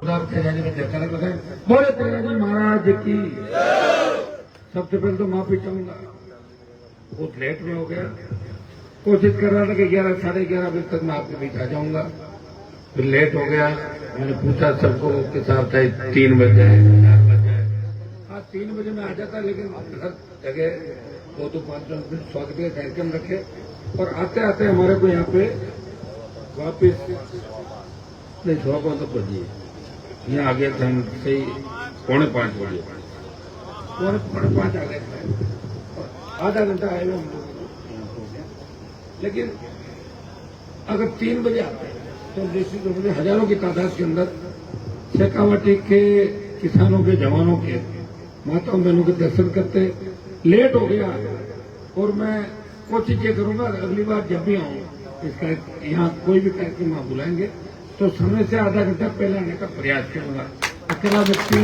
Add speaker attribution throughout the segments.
Speaker 1: बोले तेजाजी महाराज की। सबसे पहले तो माफी चाहूंगा, बहुत लेट में हो गया। कोशिश कर रहा था कि 11 साढ़े 11 बजे तक मैं आपके बीच आ जाऊंगा, फिर लेट हो गया। मैंने पूछा सबको के साथ 3 बजे 4 बजे। हाँ 3 बजे मैं आ जाता, लेकिन हर जगह 2-5 मिनट स्वागत के कार्यक्रम रखे और आते आते हमारे को यहाँ पे वापिस नहीं 4:15 बजे यहाँ आ गए थे हम, सही 4:45 बजे 4:45 आ गए थे और आधा घंटा आए हुए हम लोग। लेकिन अगर 3 बजे आते हैं तो निश्चित रूप से हजारों की तादाद के अंदर शेखावाटी के किसानों के, जवानों के, माताओं बहनों के दर्शन करते। लेट हो गया और मैं कोशिश ये करूंगा अगली बार जब भी आऊं इसका यहाँ कोई भी कार्यक्रम आप बुलाएंगे तो समय से आधा घंटा पहले आने का प्रयास करूंगा। अकेला व्यक्ति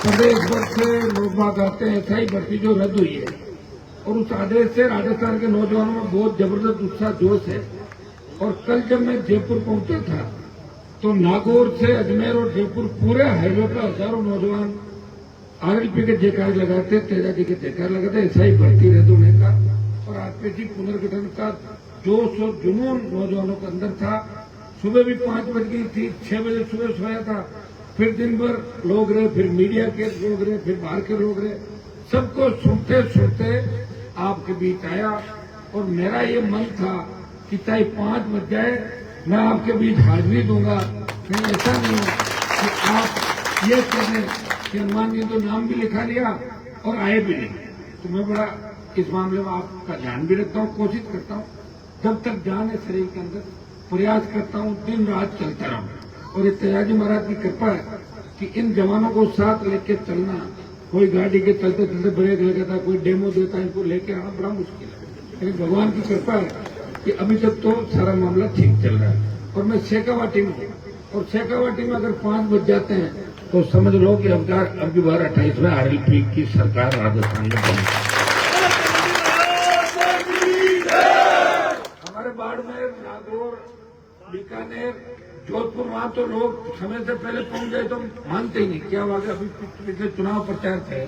Speaker 1: प्रदेश भर से लोग बात आते हैं, ऐसा ही भर्ती जो रद्द हुई है और उस आदेश से राजस्थान के नौजवानों में बहुत जबरदस्त उत्साह जोश है। और कल जब मैं जयपुर पहुंचा था तो नागौर से अजमेर और जयपुर पूरे हाईवे पर हजारों नौजवान आरएलपी के जयकार लगाते, तेजाजी के जयकार लगाते। ऐसा ही भर्ती रद्द होने का और आरपीसी पुनर्गठन का जोश और जुनून नौजवानों के अंदर था। सुबह भी 5 बज गई थी, 6 बजे सुबह सोया था, फिर दिन भर लोग रहे, फिर मीडिया के लोग रहे, फिर बाहर के लोग रहे। सबको सुनते सुनते आपके बीच आया और मेरा ये मन था कि चाहे 5 बज जाए मैं आपके बीच हाजिरी दूंगा। कहीं ऐसा नहीं कि आप ये करें कि हनुमान जी तो नाम भी लिखा लिया और आए भी नहीं। तो मैं बड़ा इस मामले में आपका ध्यान भी रखता हूँ, कोशिश करता हूँ जब तक जान है शरीर के अंदर, प्रयास करता हूँ दिन रात चलता रहूं। और ये तेजाजी महाराज की कृपा है कि इन जवानों को साथ लेके चलना, कोई गाड़ी के चलते चलते ब्रेक लगाता, कोई डेमो देता, इनको लेके आना बड़ा मुश्किल है। लेकिन भगवान की कृपा है कि अभी तक तो सारा मामला ठीक चल रहा है। और मैं शेखावाटी में हूँ और शेखावाटी में अगर 5 बज जाते हैं तो समझ लो कि अब की बार 28 में आरएलपी की सरकार राजस्थान में बनी। हमारे बाड़मेर, नागौर, बीकानेर, जोधपुर, वहां तो लोग समय से पहले पहुंच गए तो मानते ही नहीं। क्या हुआ कि अभी पिछले चुनाव प्रचार थे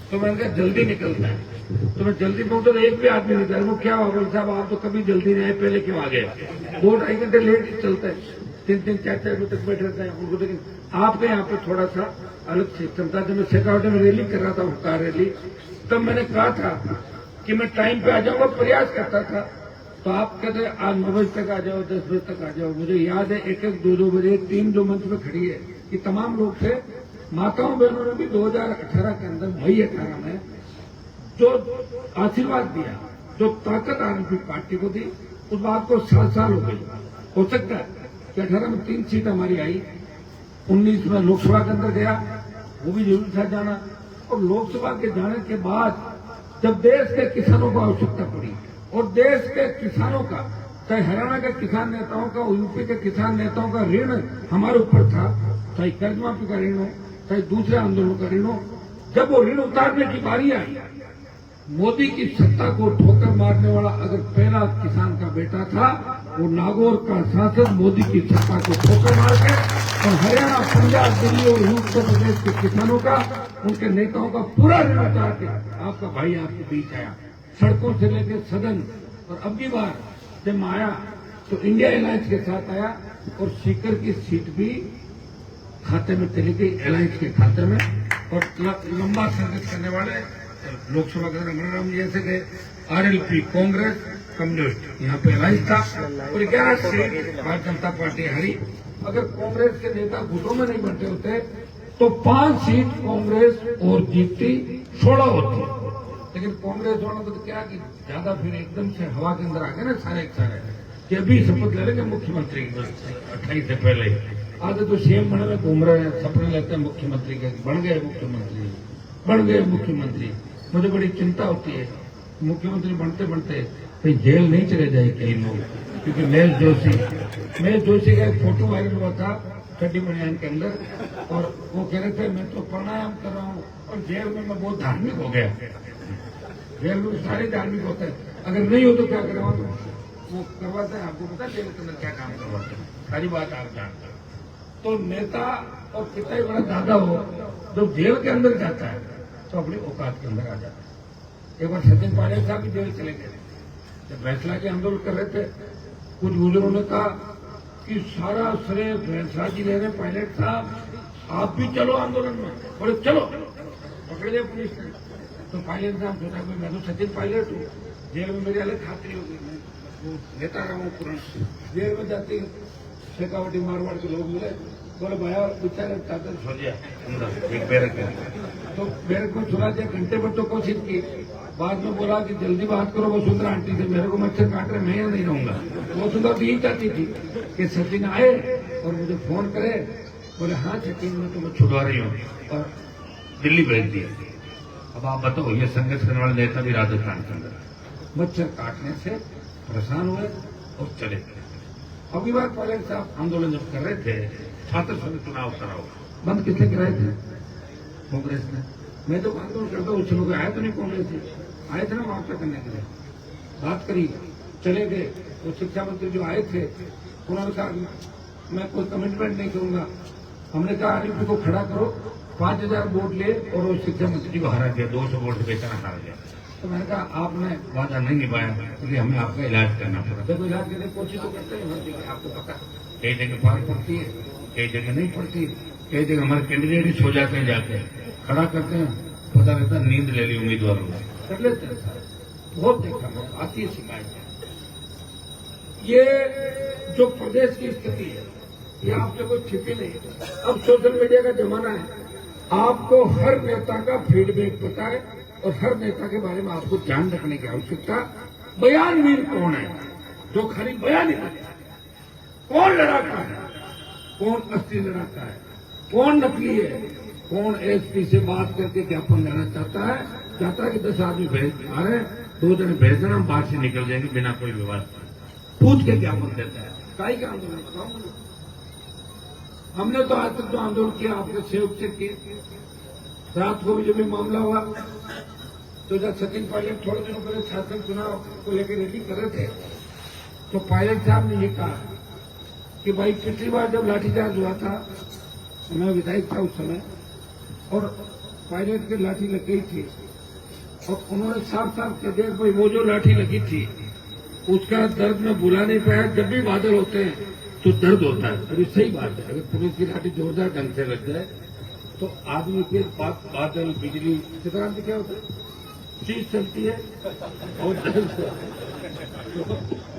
Speaker 1: तो मैंने कहा जल्दी निकलता है, तो मैं जल्दी पहुंचा तो एक भी आदमी नहीं था। वो क्या हुआ बोले साहब आप तो कभी जल्दी नहीं आए, पहले क्यों आ गए? 2-2.5 घंटे लेट चलता है, 3-3, 4-4 बजे तक बैठे रहते हैं उनको। लेकिन आपके यहाँ पे थोड़ा सा अलग सिस्टम था। जब मैं शेखावाटी में रैली कर रहा था, हुकार रैली, तब मैंने कहा था कि मैं टाइम पे आ जाऊंगा, प्रयास करता था। तो आप कहते आज 9 बजे तक आ जाओ, 10 बजे तक आ जाओ। मुझे याद है 1-1, 2-2 बजे टीम जो मंच में खड़ी है ये तमाम लोग थे। माताओं बहनों ने भी 2018 के अंदर मई 18 में जो आशीर्वाद दिया, जो ताकत आरएलपी पार्टी को दी, उस बात को 7 साल हो गई। हो सकता है कि 18 में 3 सीट हमारी आई, 19 में लोकसभा के अंदर गया, वो भी जरूरी था जाना। और लोकसभा के जाने के बाद जब देश के किसानों को आवश्यकता पड़ी और देश के किसानों का, चाहे हरियाणा के किसान नेताओं का, यूपी के किसान नेताओं का ऋण हमारे ऊपर था, चाहे कर्ज माफी का ऋण हो, चाहे दूसरे आंदोलनों का ऋण हो, जब वो ऋण उतारने की बारी आई, मोदी की सत्ता को ठोकर मारने वाला अगर पहला किसान का बेटा था, वो नागौर का सांसद मोदी की सत्ता को ठोकर मार के और हरियाणा, पंजाब, दिल्ली और उत्तर प्रदेश के किसानों का, उनके नेताओं का पूरा ऋण उतार के आपका भाई आपके बीच आया, सड़कों से लेकर सदन। और अब की बार जब मैं आया तो इंडिया अलायंस के साथ आया और सीकर की सीट भी खाते में चली गई, अलायंस के खाते में। और लंबा सर्विस करने वाले लोकसभा के रमण जैसे थे, आरएलपी, कांग्रेस, कम्युनिस्ट, यहाँ पे अलायंस था और 11 सीट भारतीय जनता पार्टी हारी। अगर कांग्रेस के नेता गुटों में नहीं बनते होते तो 5 सीट कांग्रेस और जीतती, 16 होती। लेकिन कांग्रेस वालों को तो क्या कि ज्यादा फिर एकदम से हवा के अंदर आ गए ना सारे के सारे कि अभी शपथ ले लेंगे मुख्यमंत्री 28 से पहले। आगे तो सीएम बने में घूम रहे हैं, सपने लेते हैं मुख्यमंत्री के, बन गए मुख्यमंत्री, बन गए मुख्यमंत्री। मुझे बड़ी चिंता होती है मुख्यमंत्री बनते बनते कहीं जेल नहीं चले जाए कई लोग, क्योंकि महेश जोशी का एक फोटो वायरल हुआ था चड्डी बनियान के अंदर और वो कह रहे थे मैं तो प्राणायाम कर रहा हूँ और जेल में मैं बहुत धार्मिक हो गया। जेल में सारे धार्मिक होते हैं, अगर नहीं हो तो क्या करवाते वो करवाते हैं। आपको पता है जेल के अंदर क्या काम करवाते हैं, सारी बात आप जानते हैं। तो नेता और कितना ही बड़ा दादा हो, जब जेल के अंदर जाता है तो अपनी औकात के अंदर आ जाता है। एक बार सचिन पायलट साहब भी जेल चले गए, जब फैसला के आंदोलन कर रहे थे, कुछ बुजुर्गों ने कहा कि सारा श्रेय फैसला जी ले रहे पायलट साहब, आप भी चलो आंदोलन में, बोले चलो, पकड़ लिया पुलिस ने। तो पायलट साहब सोचा कि मैं तो सचिन पायलट हूँ, जेल में मेरी अलग खातरी होगी, मैं वो नेता रहा हूँ पुराना। जेल में जाते शेखावटी मारवाड़ के लोग मिले, बोले भैया बेचारे चादर सो गया अंदर एक बैरक में, तो बैरक में सुना दिया, घंटे भर तो कोशिश की, बाद में बोला कि जल्दी बात करो वसुंधरा आंटी से, मेरे को मच्छर काट रहे, मैं यहाँ नहीं रहूंगा। वसुंधरा तो यही चाहती थी कि सचिन आए और मुझे फोन करे, बोले हाँ सचिन मैं तुम्हें छुड़वा रही हूँ, और दिल्ली भेज दिया। अब आप बताओ, ये संघर्ष करने वाले नेता भी राजस्थान के अंदर मच्छर काटने से परेशान हुए और चले गए। अगली बार पायलट साहब आंदोलन जब कर रहे थे, छात्र संघ चुनाव कराओ, बंद किसने कराए थे? कांग्रेस ने। मैं तो आंदोलन करता हूँ, उस लोग आए तो नहीं कांग्रेस से, आए थे ना मुआवजा करने के लिए, बात करी, चले गए। वो शिक्षा मंत्री जो आए थे उन्होंने कहा मैं कोई कमिटमेंट नहीं करूंगा। हमने कहा आरएलपी को खड़ा करो, 5000 वोट ले, और वो शिक्षा मंत्री जी को हरा दिया, 200 वोट से बेचारा हार गया। तो मैंने कहा आपने वादा नहीं निभाया, क्योंकि हमें आपका इलाज करना पड़ा। देखो इलाज करने की कोशिश तो करते हैं हर जगह, आपको पता कई जगह पार पड़ती है, कई जगह नहीं पड़ती, कई जगह हमारे कैंडिडेट ही सो जाते हैं, जाके खड़ा करते हैं, पता रहता है नींद ले ली उम्मीदवारों ने, कर लेते हैं। बहुत देखा, आती है शिकायत। ये जो प्रदेश की स्थिति है, ये आपसे कोई छिपी नहीं। अब सोशल मीडिया का जमाना है, आपको हर नेता का फीडबैक पता है, और हर नेता के बारे में आपको ध्यान रखने की आवश्यकता। बयानवीर कौन है जो खाली बयान ही करता है? कौन लड़ाका है, कौन असली लड़ाका है, कौन नकली है, कौन एसपी से बात करके ज्ञापन लेना चाहता है कि 10 आदमी भेज आ रहे हैं, 2 जने भेज देना, हम बाहर से निकल जाएंगे बिना कोई विवाद, पूछ के ज्ञापन देता है। काई का आंदोलन? हमने तो आज तक जो आंदोलन किया आपने संयुक्त से किए। रात को भी जब भी मामला हुआ, तो जब सचिन पायलट थोड़े दिनों पहले शासन चुनाव को लेकर रैली कर रहे थे, तो पायलट साहब ने ये कहा कि भाई पिछली बार जब लाठीचार्ज हुआ था, मैं विधायक था उस समय, और पायलट की लाठी लग गई थी, और उन्होंने साफ साफ कह दिया भाई वो जो लाठी लगी थी उसका दर्द मैं बुला नहीं पाया। जब भी बादल होते हैं तो दर्द होता है, और ये सही बात है। अगर पुलिस की लाठी जोरदार ढंग से लग जाए तो आदमी के पास बादल, बिजली, चित्रांत क्या होता है, चीज चलती है और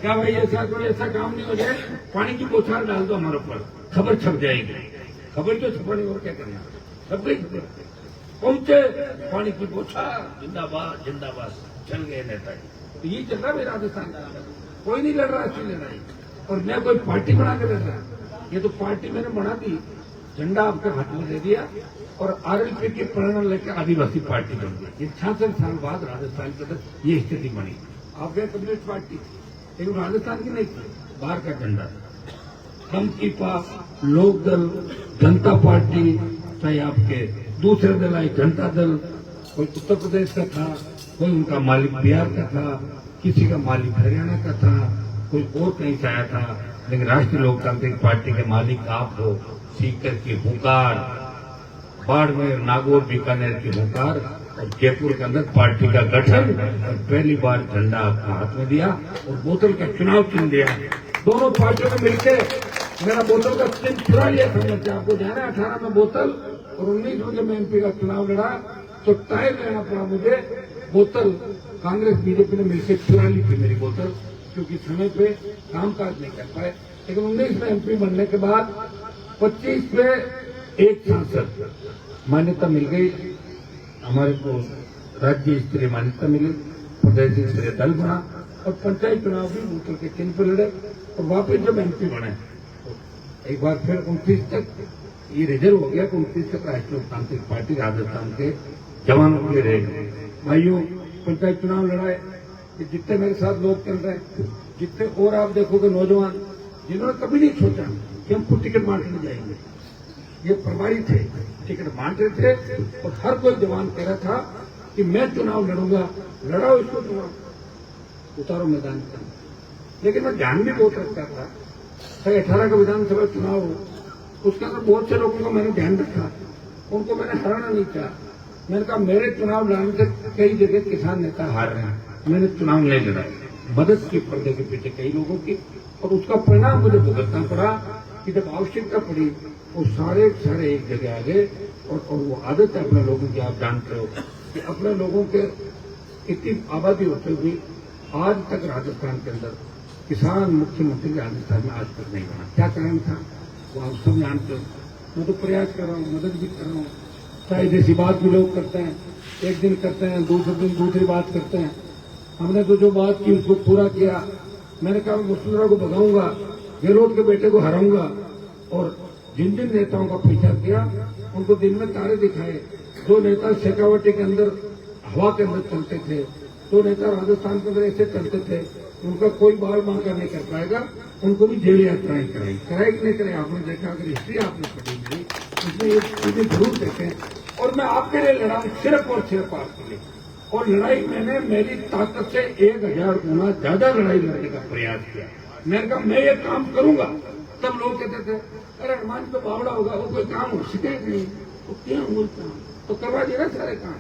Speaker 1: क्या भाई ऐसा कोई ऐसा काम नहीं हो जाए, पानी की बौछार डाल दो हमारे ऊपर, खबर छप जाएगी। खबर तो छपनी और क्या करना, सब गई खबर पहुंचे, पानी की बौछार, जिंदाबाद जिंदाबाद, चल गए नेताजी। तो ये चल रहा है राजस्थान का, कोई नहीं लड़ रहा अच्छी लड़ाई, और मैं कोई पार्टी बना के लड़ रहा। ये तो पार्टी मैंने बना दी, झंडा आपके हाथ में दे दिया, और आरएलपी के प्रेरणा लेकर आदिवासी पार्टी बन गई। 66 साल बाद राजस्थान के अंदर ये स्थिति बनी। आप गए कम्युनिस्ट पार्टी, लेकिन राजस्थान की नहीं थी, बाहर का झंडा। हम की पास लोक दल, जनता पार्टी, चाहे आपके दूसरे दल आए, जनता दल, कोई उत्तर प्रदेश का था, कोई उनका मालिक बिहार का था, किसी का मालिक हरियाणा का था, कोई वोट नहीं चाहा था, लेकिन राष्ट्रीय लोकतांत्रिक पार्टी के मालिक आप हो। सीकर की हुंकार, बाड़मेर, नागौर, बीकानेर की हुंकार, और जयपुर के अंदर पार्टी का गठन, और पहली बार झंडा आपके हाथ में दिया और बोतल का चुनाव चिन्ह दिया। दोनों पार्टियों ने मिलकर मेरा बोतल का चिन्ह चुरा लिया था। आपको ध्यान है 18 में बोतल और 19 में जब मैं एमपी का चुनाव लड़ा तो टाइम लेना पड़ा मुझे। बोतल कांग्रेस बीजेपी ने मिलकर चुरा ली थी मेरी बोतल, क्योंकि समय पे कामकाज नहीं कर पाए। लेकिन 19 में एमपी बनने के बाद 25 में एक सांसद मान्यता मिल गई, हमारे को राज्य स्तरीय मान्यता मिली, प्रदेश स्तरीय दल बना, और पंचायत चुनाव भी बोतल के चिन्ह पर लड़े, और वापिस जब एमपी बने तो एक बार फिर 29 तक ये रिजर्व हो गया कि 29 तक राष्ट्रीय लोकतांत्रिक पार्टी राजस्थान के जवानों के रह गए। भाइयों, पंचायत चुनाव लड़ाए, जितने मेरे साथ लोग चल रहे हैं, जितने और आप देखोगे नौजवान जिन्होंने कभी नहीं सोचा कि हम खुद टिकट बांटने जाएंगे, ये प्रभारी थे, टिकट बांट रहे थे, और हर कोई जवान कह रहा था कि मैं चुनाव लड़ूंगा, लड़ाओ इसको, चुनाव उतारो मैदान में। लेकिन मैं ध्यान भी बहुत रखता था, 18 का विधानसभा चुनाव हो, उसके अंदर बहुत से लोगों को मैंने ध्यान रखा, उनको मैंने हराना नहीं चाहा। मैंने कहा मेरे चुनाव लड़ने से कई जगह किसान नेता हार रहे हैं, मैंने चुनाव नहीं लड़ा, मदद की पर्दे के पीछे कई लोगों की, और उसका परिणाम मुझे भुगतना पड़ा कि जब आवश्यकता पड़ी वो सारे एक जगह आ गए। और वो आदत है अपने लोगों की, आप जानते हो कि अपने लोगों के इतनी आबादी होते हुए आज तक राजस्थान के अंदर किसान मुख्यमंत्री राजस्थान में आज तक नहीं बना। क्या कारण था वो आप सब जानते हो। मैं तो प्रयास कर रहा हूँ, मदद भी कर रहा हूँ, चाहे जैसी बात भी लोग करते हैं, एक दिन करते हैं, दूसरे दिन दूसरी बात करते हैं। हमने तो जो बात की उसको पूरा किया। मैंने कहा वसुंधरा को भगाऊंगा, गहलोत के बेटे को हराऊंगा, और जिन जिन नेताओं का पीछा किया उनको दिन में तारे दिखाए। दो नेता शेखावटी के अंदर हवा के अंदर चलते थे, दो नेता राजस्थान के अंदर ऐसे चलते थे, उनका कोई बाल बांका नहीं कर पाएगा, उनको भी जेल यात्राएं कराई कि नहीं कराई। आपने देखा, अगर हिस्ट्री आपने पढ़ी मेरी, उसमें ये चीजें जरूर देखें। और मैं आपके लिए लड़ा सिर्फ और सिर्फ आपके लिए, और लड़ाई मैंने मेरी ताकत से 1000 गुना ज्यादा लड़ाई लड़ने का प्रयास किया। मैंने कहा मैं ये काम करूंगा। तब लोग कहते थे अरे हनुमान तो बावड़ा होगा, वो कोई काम हो सके नहीं, तो क्या बोलता तो करवा दिया सारे काम।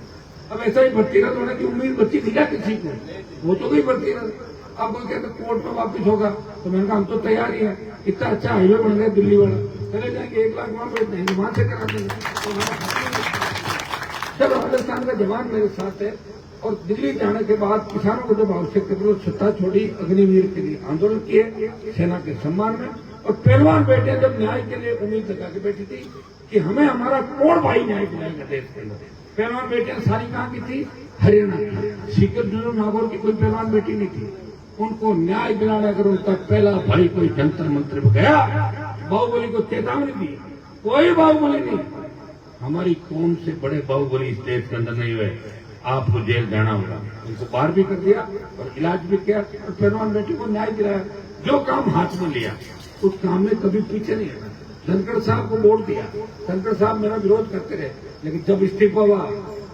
Speaker 1: अब ऐसा ही भर्तीरथ होने की उम्मीद बच्ची थी क्या किसी को, वो तो गई भर्तीरथ। अब कोई कहते कोर्ट में वापिस होगा, तो मैंने कहा हम तो तैयार ही है, इतना अच्छा हाईवे बन गया दिल्ली वाला, चले जाएंगे 1 लाख वहां बैठ देंगे, वहां से करा देंगे। जब राजस्थान का जवान मेरे साथ है, और दिल्ली जाने के बाद किसानों को जब आवश्यकता पड़ी सत्ता छोड़ी, अग्निवीर के लिए आंदोलन किए सेना के सम्मान में। और पहलवान बेटे जब न्याय के लिए उम्मीद लगा के बैठी थी कि हमें हमारा कौन भाई न्याय दिलाएगा देश के अंदर, पहलवान बेटियां सारी कहाँ की थी, हरियाणा की। सीकर जुलूम नागौर की कोई पहलवान बेटी नहीं थी। उनको न्याय दिलाने अगर उनका पहला भाई कोई जंतर मंत्र में गया, बाहुबली को चेतावनी दी, कोई बाहुबली नहीं, हमारी कौन से बड़े बाहुबली इस देश के अंदर नहीं हुए, आपको जेल जाना होगा। उनको बाहर भी कर दिया और इलाज भी किया, और पहलवान बेटी को न्याय दिलाया। जो काम हाथ में लिया उस काम में कभी पीछे नहीं हटा। धनखड़ साहब को वोट दिया, धनखड़ साहब मेरा विरोध करते रहे, लेकिन जब इस्तीफा हुआ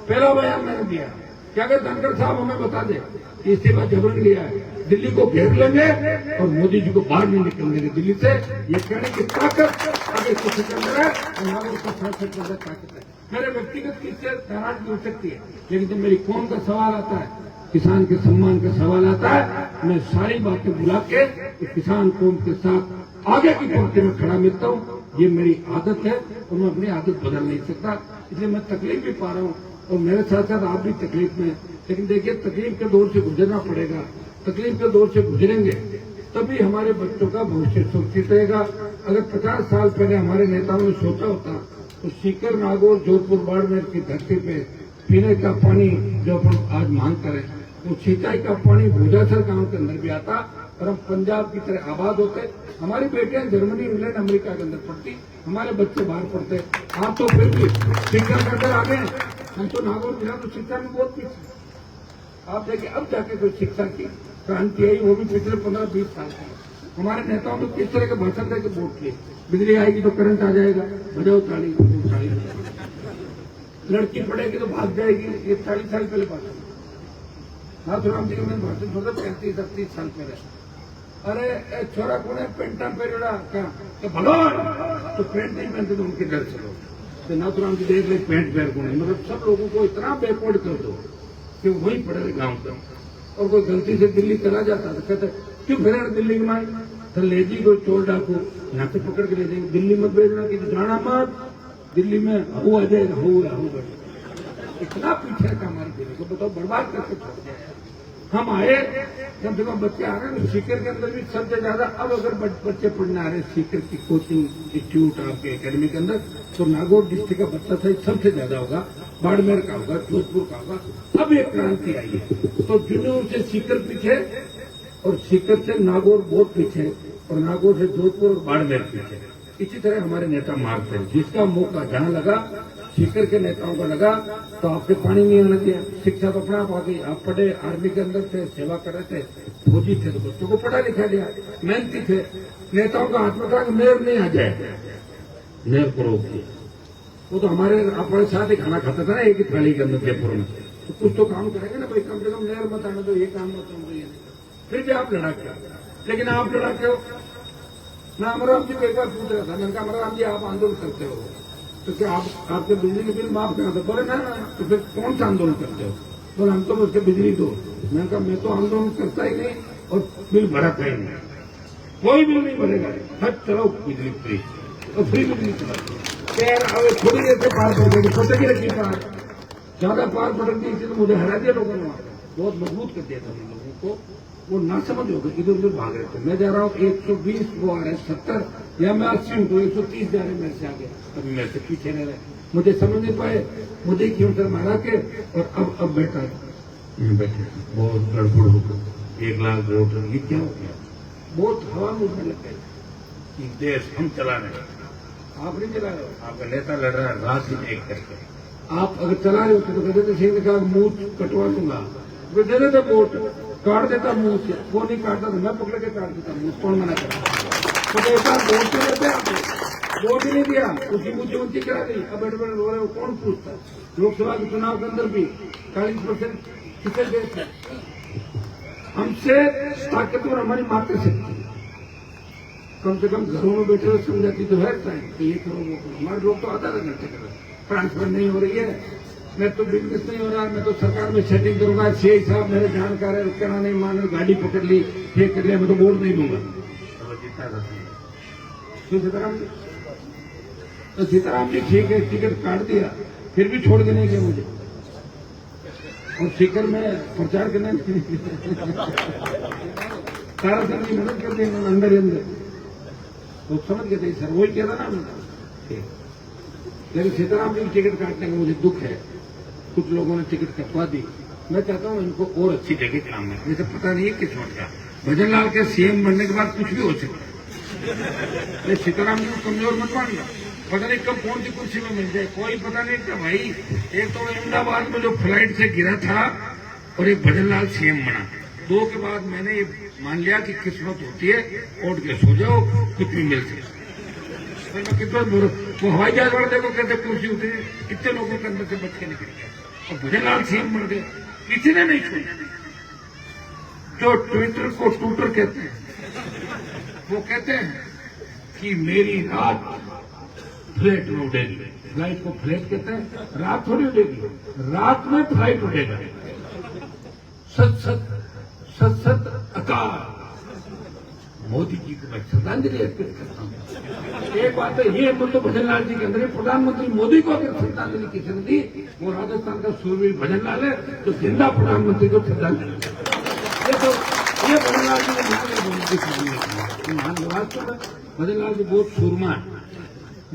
Speaker 1: पहला बयान मैंने दिया कि अगर धनखड़ साहब हमें बता दे कि इस्तीफा जबरन लिया है, दिल्ली को घेर लेंगे और मोदी जी को बाहर नहीं निकल देंगे दिल्ली से। ये कहने की ताकत अगर किसी के अंदर है, हमारे उसका फैसले के अंदर ताकत है। मेरे व्यक्तिगत किससे नाराजगी हो सकती है, लेकिन जब मेरी कौम का सवाल आता है, किसान के सम्मान का सवाल आता है, मैं सारी बातें भुला के किसान कौम के साथ आगे की पंक्ति में खड़ा मिलता हूँ। ये मेरी आदत है और मैं अपनी आदत बदल नहीं सकता, इसलिए मैं तकलीफ भी पा रहा हूँ और मेरे साथ साथ आप भी तकलीफ में। लेकिन देखिए, तकलीफ के दौर से गुजरना पड़ेगा, तकलीफ के दौर से गुजरेंगे तभी हमारे बच्चों का भविष्य सुरक्षित रहेगा। अगर 50 साल पहले हमारे नेताओं ने सोचा होता तो सीकर, नागौर, जोधपुर, बाड़मेर की धरती पे पीने का पानी जो अपन आज मांग करें, वो सिंचाई का पानी भूजासर गांव के अंदर भी आता और हम पंजाब की तरह आबाद होते। हमारी बेटियां जर्मनी, इंग्लैंड, अमेरिका के अंदर पढ़ती, हमारे बच्चे बाहर पढ़ते। आप तो फिर भी शिक्षा के अंदर आ गए, हम तो नागौर मिला तो शिक्षा में बहुत पीछे। आप देखिए अब जाके कोई शिक्षा की क्रांति आई, वो भी पिछले 15-20 साल की। हमारे नेताओं ने किस तरह के भाषण देकर वोट किए, बिजली आएगी तो करंट आ जाएगा, बजाओ ताली, ताली। लड़की पढ़ेगी तो भाग जाएगी, ये 40 साल पहले भाषण। नाथुराम जी का मैंने भाषण छोड़ा 35-38 साल पहले। अरे छोरा को पेंटा पहना क्या तो भगवान, तो पेंट नहीं पहनते तो उनके डर से लोग, तो नाथुराम जी देख ले पेंट पहन को नहीं, मतलब सब लोगों को इतना बैकवर्ड कर दो कि वहीं पड़े गांव का। और कोई गलती से दिल्ली चला जाता तो कहते क्यों फिर दिल्ली में आई, तो ले जी कोई चोर डाकू यहाँ से पकड़ के ले जाएंगे, दिल्ली मत भेजना कि जाना मत, दिल्ली में हूँ आ जाएगा, हूँ इतना पीछे का हमारी दिल्ली को बताओ, बर्बाद करके छोड़ दिया। हम आए, कम से कम बच्चे आ रहे हैं, सीकर के अंदर भी सबसे ज्यादा अब अगर बच्चे पढ़ने आ रहे हैं सीकर की कोचिंग इंस्टीट्यूट आपके एकेडमी के अंदर, तो नागौर डिस्ट्रिक्ट का बच्चा सही सबसे ज्यादा होगा, बाड़मेर का होगा, जोधपुर का होगा। अब एक क्रांति आई है, तो जुनून से सीकर पीछे और सीकर से नागौर बहुत पीछे और नागौर से जोधपुर और बाड़मेर पीछे। इसी तरह हमारे नेता मारते हैं, जिसका मौका जहां लगा, सीकर के नेताओं का लगा तो आपके पानी नहीं आना दिया, शिक्षा तो अपना आप आ गई। आप पढ़े, आर्मी के अंदर थे, सेवा कर रहे थे, फौजी थे, तो बच्चों को पढ़ा लिखा दिया, मेहनती थे। नेताओं का हाथ में था कि मेयर नहीं आ जाए, मेयर को रोक दिया। वो तो हमारे अपने साथ ही खाना खाता था ना एक ही थाली के अंदर जयपुर में, तो कुछ तो काम करेंगे ना भाई, कम से कम मेयर मत आना दो, ये काम मत होना, फिर भी आप लड़ा के। लेकिन आप लड़ा के मैं अमरराम जी को एक बार पूछ रहा था, मैंने कहा अमरराम जी आप आंदोलन करते हो तो क्या आप आपके बिजली के बिल माफ करना था? बोले ना तो फिर कौन सा आंदोलन करते हो? बोले हम तो उसके बिजली दो। मैंने कहा मैं तो आंदोलन करता ही नहीं और बिल भराता ही नहीं, कोई बिल नहीं भरेगा, हट चलो बिजली फ्री और फ्री बिजली चला यार। अब थोड़ी देर से पार पड़ गई, सोचे की रखी पार, ज्यादा पार पड़ गई थी तो मुझे हरा दिया लोगों ने, बहुत मजबूत कर दिया था उन लोगों को, वो ना समझ हो गए, इधर उधर भाग रहे थे। मैं जा रहा हूँ 120, वो आ रहे 70, या मैं 80 हूँ तो 130 जा रहे, मेरे से आगे, अभी मेरे से पीछे रह रहे, मुझे समझ नहीं पाए, मुझे क्यों सर मारा के, और अब बैठा बैठे बहुत गड़बड़ हो गई, 1 लाख वोट, ये क्या हो गया? बहुत हवा में उठने लग गए, देश हम चला रहे, आप नहीं चला रहे हो, आपका नेता लड़ रहा है रात ही एक करके, आप अगर चला रहे होते तो कहते थे सिंह ने कहा मुंह कटवा दूंगा, वो दे देते वोट, काट देता मुंह से, वो नहीं काटता तो मैं पकड़ के काट देता मुंह, कौन मना करता? तो ऐसा वोट तो देते आपको, वोट ही नहीं दिया, उसकी मुख्यमंत्री करा दी, अब बैठे बैठे रो रहे हो, कौन पूछता? लोकसभा के चुनाव के अंदर भी 40% किसे देश है, हमसे ताकतवर हमारी मातृशक्ति, कम से कम घरों में बैठे हुए समझाती तो है टाइम तो ये करो वो करो, हमारे लोग तो आधा घंटे कर रहे, ट्रांसफर नहीं हो रही है, मैं तो बिजनेस नहीं हो रहा, मैं तो सरकार में सेटिंग करूंगा, शेख साहब मेरे जानकार है, कहना नहीं मान रहे, गाड़ी पकड़ ली, ये कर लिया, मैं तो वोट नहीं दूंगा। तो सीताराम जी ठीक है, टिकट काट दिया, फिर भी छोड़ के नहीं गए मुझे, और सीकर में प्रचार करने सारा दिन की मदद कर दी अंदर ही अंदर, तो समझ गए थे सर, वही कहता ना मैंने। लेकिन सीताराम जी की टिकट काटने का मुझे दुख है, कुछ लोगों ने टिकट कटवा दी, मैं चाहता हूँ इनको और अच्छी जगह काम है, मुझे पता नहीं है किस्मत का, भजन लाल के सीएम बनने के बाद कुछ भी हो सकता है, सीताराम जी को कमजोर मत मानना, पता नहीं कब कौन सी कुर्सी में मिल जाए, कोई पता नहीं क्या भाई। एक तो अहमदाबाद में जो फ्लाइट से गिरा था और एक भजन लाल सीएम बना, 2 के बाद मैंने ये मान लिया कि किस्मत होती है, उठ के सो जाओ, कुछ भी मिल सकता। कितना वो हवाई जहाज वाले देखो कहते कुर्सी उतरी, कितने लोगों के अंदर से बच के निकल गया और भजन लाल सीएम बन गए, किसी ने नहीं छोड़ा। जो ट्विटर को ट्विटर कहते हैं, वो कहते हैं कि मेरी रात फ्लाइट में उड़ेगी, फ्लाइट को फ्लाइट कहते हैं, रात थोड़ी उड़ेगी, रात में फ्लाइट उड़ेगा, सत सत सत सत अकाल। मोदी जी को मैं श्रद्धांजलि अर्पित करता हूँ। एक बात है ये तो भजन लाल जी के अंदर, प्रधानमंत्री मोदी को अगर श्रद्धांजलि किसी ने दी, वो राजस्थान का सूरवीर भजन लाल है, तो जिंदा प्रधानमंत्री को श्रद्धांजलि। ये भजन लाल जी ने महान निवास तो है, भजन लाल जी बहुत सूरमा है,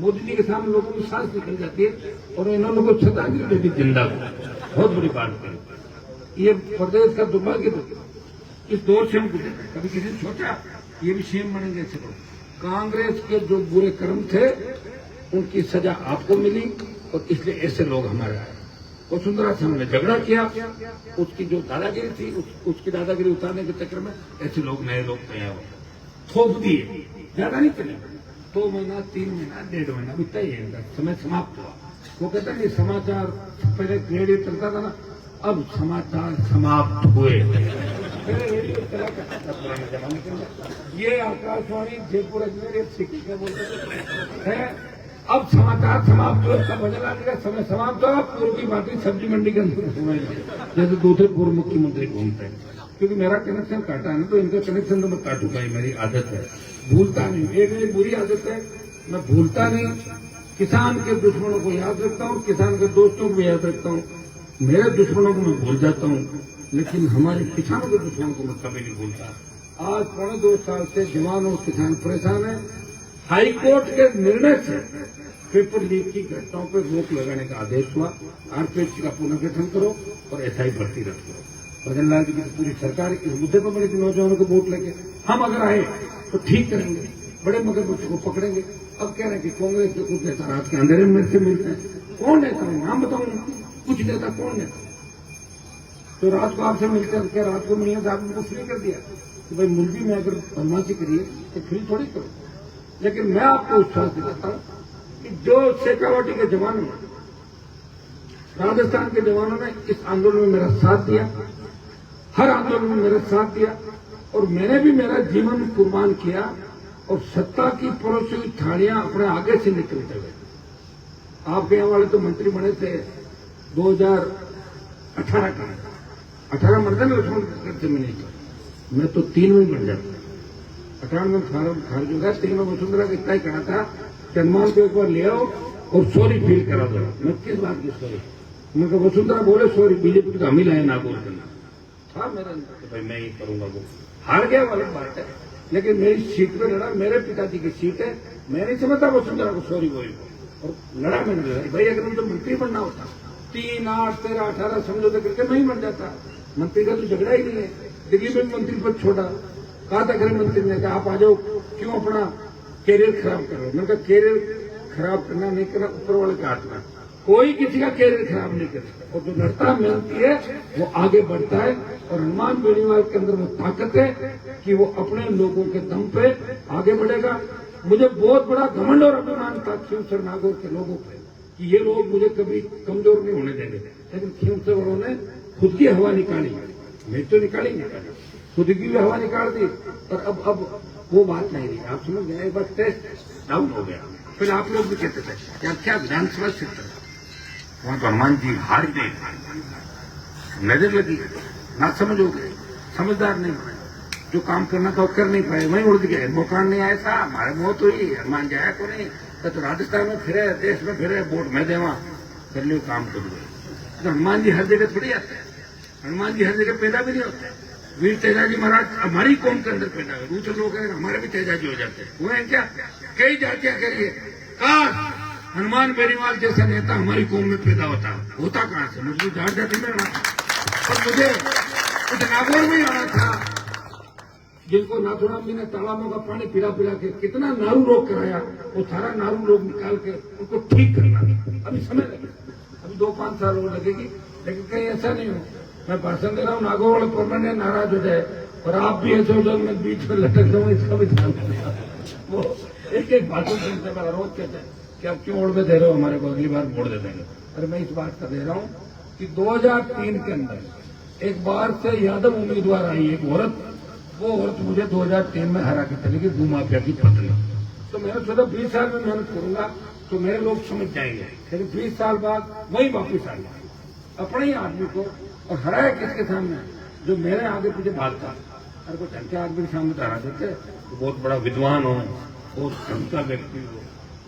Speaker 1: मोदी जी के सामने लोगों की सांस निकल जाती है, और इन्होंने को श्रद्धांजलि दे दी जिंदा को, बहुत बड़ी बात है। ये प्रदेश का दुर्भाग्य तो इस दौर से हम गुजरे, कभी किसी ने सोचा ये भी सीएम बनेंगे ऐसे लोग। कांग्रेस के जो बुरे कर्म थे उनकी सजा आपको मिली, और इसलिए ऐसे लोग हमारे आए। वसुंधरा से हमने झगड़ा किया, उसकी जो दादागिरी थी उसकी दादागिरी उतारने के चक्कर में ऐसे लोग नए लोग तैयार हो, थोप दिए, ज्यादा नहीं चले, 2 महीना 3 महीना 1.5 महीना बीता ही है, समय समाप्त हुआ। वो कहता नहीं समाचार पहले रेडियो चलता था ना, अब समाचार समाप्त हुए। रेडियो चला करता पुराने जमाने के अंदर, ये आकाशवाणी जयपुर अजमेर शिक्षक बोलते है, अब समाचार समाप्त हुए, सब भजन लाल जी का समय समाप्त हुआ, पूर्व की बातें सब्जी मंडी के अंदर सुनाएंगे, जैसे दूसरे पूर्व मुख्यमंत्री घूमते हैं। क्योंकि मेरा कनेक्शन काटा है ना, तो इनका कनेक्शन तो मैं काटूंगा ही, मेरी आदत है, भूलता नहीं, एक मेरी बुरी आदत है, मैं भूलता नहीं। किसान के दुश्मनों को याद रखता हूँ, किसान के दोस्तों को याद रखता हूँ, मेरे दुश्मनों को मैं भूल जाता हूँ, लेकिन हमारे किसानों के दुश्मनों को मैं कभी नहीं भूलता। आज 2.25 साल से जवान और किसान परेशान है। हाईकोर्ट के निर्णय से पेपर लीक की घटनाओं पर रोक लगाने का आदेश हुआ, आरपीएससी का पुनर्गठन करो और एसआई भर्ती रख करो। भजन लाल जी की पूरी सरकार इस मुद्दे पर बड़ी नौजवानों को वोट लेके हम अगर आए तो ठीक करेंगे, बड़े मगरमच्छ को पकड़ेंगे। अब कह रहे हैं कि कांग्रेस के कुछ नेता रात के अंधेरे में से मिलते हैं, कौन नेता है नाम बताऊंगा, कुछ नेता कौन नेता तो रात को आपसे मिलते हैं, क्या रात को मिलने से आपने को फ्री कर दिया कि भाई मुर्गी में अगर बदमाशी करिए तो फ्री थोड़ी करो। लेकिन मैं आपको विश्वास दिलाता हूं कि जो शेखावटी के जवानों में, राजस्थान के जवानों ने इस आंदोलन में मेरा साथ दिया, हर आंदोलन में मेरा साथ दिया, और मैंने भी मेरा जीवन कुर्बान किया और सत्ता की परोसी हुई थालियां अपने आगे से निकलते हुए। आपके यहाँ वाले तो मंत्री बने थे 2018 का, 18 मरते ना लक्ष्मण से मिनिस्टर, मैं तो 3 में बन जाता। 18 में खारिज हो गया, 3 में वसुंधरा का इतना ही कहा था कि हनुमान को एक बार ले आओ और सॉरी फील करा दो। मैं किस बात की सॉरी? मैं कहा वसुंधरा बोले सॉरी, बीजेपी तो हम ही लाए नागौर करना था मेरा अंदर, भाई मैं ही करूंगा। वो हार गया वाली बात है, लेकिन मेरी सीट पे लड़ा, मेरे पिताजी की सीट है, मैं नहीं समझता वसुंधरा को सॉरी बोली और लड़ा मैंने लड़ा। भाई अगर मुझे मंत्री बनना होता 3, 8, 13, 18 समझौते करके मैं ही बन जाता। मंत्री का तो झगड़ा ही नहीं है। दिल्ली में मंत्री पद छोड़ा, कहा था गृह मंत्री ने कहा आप आ जाओ, क्यों अपना कैरियर खराब कर रहे हो? मैंने कहा कैरियर खराब करना नहीं करना ऊपर वाले के हाथ में, कोई किसी का कैरियर खराब नहीं कर सकता। और जो लड़ता मेहनती है वो आगे बढ़ता है। और हनुमान बेनीवाल के अंदर वो ताकत है कि वो अपने लोगों के दम पे आगे बढ़ेगा। मुझे बहुत बड़ा घमंड और अभिमान था खींवसर नागौर के लोगों पे कि ये लोग मुझे कभी कमजोर नहीं होने देंगे, लेकिन खींवसर वालों ने खुद की हवा निकाली, मैं तो निकाली खुद की भी हवा निकाल दी। और अब वो बात नहीं रही, आप समझ गए, एक बार टेस्ट डाउन हो गया। फिर आप लोग भी कहते थे यार क्या विधानसभा क्षेत्र वहां तो हनुमान जी हार गए, नजर लगी, ना समझ हो गए, समझदार नहीं बने, जो काम करना था वो कर नहीं पाए, वहीं उड़ गए। मौका नहीं आया था, हमारे मौत हुई, हनुमान जाया को नहीं तो राजस्थान में फिरे, देश में फिरे, वोट में देवा कर लियो काम कर लो। तो हनुमान जी हर जगह थोड़ी आते हैं, हनुमान जी हर जगह पैदा भी नहीं होते। वीर तेजाजी महाराज हमारी कौम के अंदर पैदा हुए, दूसरे लोग हमारे भी तेजाजी हो जाते हैं, हुए हैं क्या? कई जातियां करिए, काश हनुमान बेनीवाल जैसा नेता हमारी कौम में पैदा होता कहां से? मुझे जाट जाति में रहना था और मुझे कुछ नागौर में ही आना था, जिनको नाथुराम जी ने तालाबों का पानी पिला पिला के कितना नारू रोग कराया, वो सारा नारू रोग निकाल के उनको ठीक करना। अभी समय लगेगा, अभी 2-5 साल और लगेगी, लेकिन कहीं ऐसा नहीं हो मैं भाषण दे रहा हूँ नागौर वाले परमानेंट नाराज हो जाए और आप भी ऐसे हो जाओ मैं बीच में लटक जाऊँ, इसका भी ध्यान रखना। वो एक भाषण सुनते मेरा रोज कहते हैं कि आप क्यों ओढ़ में दे रहे हो हमारे को, अगली बार मोड़ दे देंगे। अरे मैं इस बात का दे रहा हूँ कि 2003 के अंदर एक बार से यादव उम्मीदवार आई एक औरत, वो औरत मुझे 2003 में हरा के चली गई, भूमाफिया की पत्नी। तो मैंने सोचा 20 साल में मेहनत करूंगा तो मेरे लोग समझ जाएंगे, लेकिन 20 साल बाद वही वापिस आ गया अपने ही आदमी को। और हराया किसके सामने? जो मेरे आगे पीछे भागता। अरे को ढंग के आदमी के सामने तो हरा देते, तो बहुत बड़ा विद्वान हो, बहुत क्षमता व्यक्ति हो,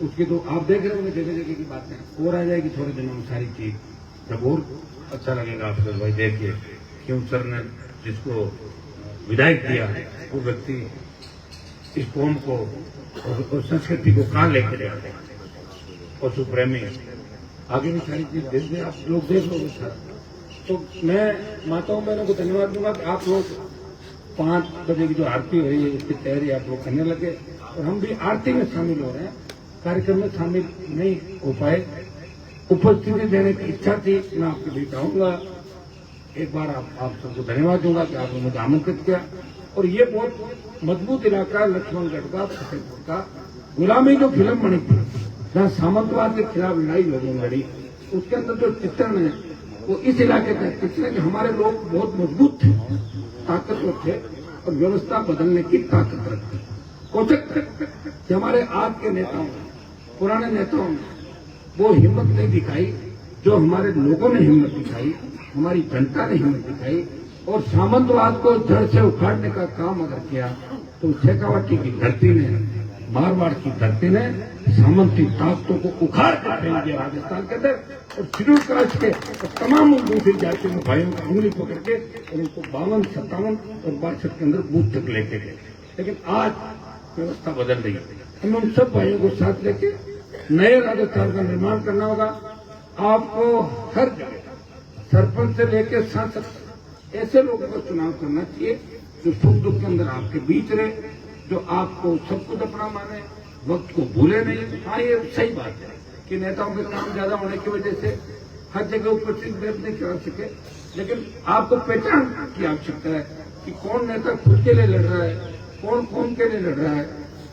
Speaker 1: उसकी तो आप देख रहे होंगे जगह जगह की बातें और आ जाएगी थोड़े दिनों में सारी चीज, जब और अच्छा लगेगा आपको। भाई देखिए खींवसर ने जिसको विधायक दिया वो व्यक्ति इस कौम को और संस्कृति को कहां लेके गया, पशु प्रेमी, आगे भी सारी चीज देख दे, आप लोग देख लोगे सर। तो मैं माताओं बहनों को धन्यवाद दूंगा कि आप लोग 5 बजे की जो आरती हो रही है इसकी तैयारी आप लोग करने लगे और हम भी आरती में शामिल हो रहे हैं। कार्यक्रम में शामिल नहीं हो पाए, उपस्थिति देने की इच्छा थी, मैं आपके बीच आऊंगा। एक बार आप सबको धन्यवाद दूंगा कि आपने मुझे आमंत्रित किया। और ये बहुत मजबूत इलाका लक्ष्मणगढ़ का, फतेहपुर का। गुलामी जो फिल्म बनी थी जहाँ सामंतवाद के खिलाफ लड़ाई लोगों ने लड़ी, उसके अंदर जो चित्रण है वो इस इलाके का चित्रण कि हमारे लोग बहुत मजबूत थे, ताकतवर थे और व्यवस्था बदलने की ताकत रखते। कोचक कि हमारे आज के नेताओं पुराने नेताओं ने वो हिम्मत नहीं दिखाई जो हमारे लोगों ने हिम्मत दिखाई, हमारी जनता ने हिम्मत दिखाई। और सामंतवाद को जड़ से उखाड़ने का काम अगर किया तो शेखावटी की धरती ने, मारवाड़ की धरती ने सामंती ताकतों को उखाड़ कर फेंक दिया राजस्थान के अंदर। और शेड्यूल कास्ट के तमाम दूसरी जाति में भाइयों की उंगली पकड़ के और उनको 52, 57 और 62 के अंदर बूथ तक लेके गए। लेकिन आज व्यवस्था बदल रही है, हमें उन सब भाइयों को साथ लेके नए राजस्थान का निर्माण करना होगा। आपको हर जगह सरपंच से लेकर सांसद ऐसे लोगों का चुनाव करना चाहिए जो सुख दुख के अंदर आपके बीच रहे, जो आपको सब कुछ अपना माने, वक्त को भूले नहीं। हाँ ये सही बात है कि नेताओं के काम ज्यादा होने की वजह से हर जगह उपस्थित नहीं कर सके, लेकिन आपको पहचान की आवश्यकता है कि कौन नेता खुद के लिए लड़ रहा है, कौन कौम के लिए लड़ रहा है,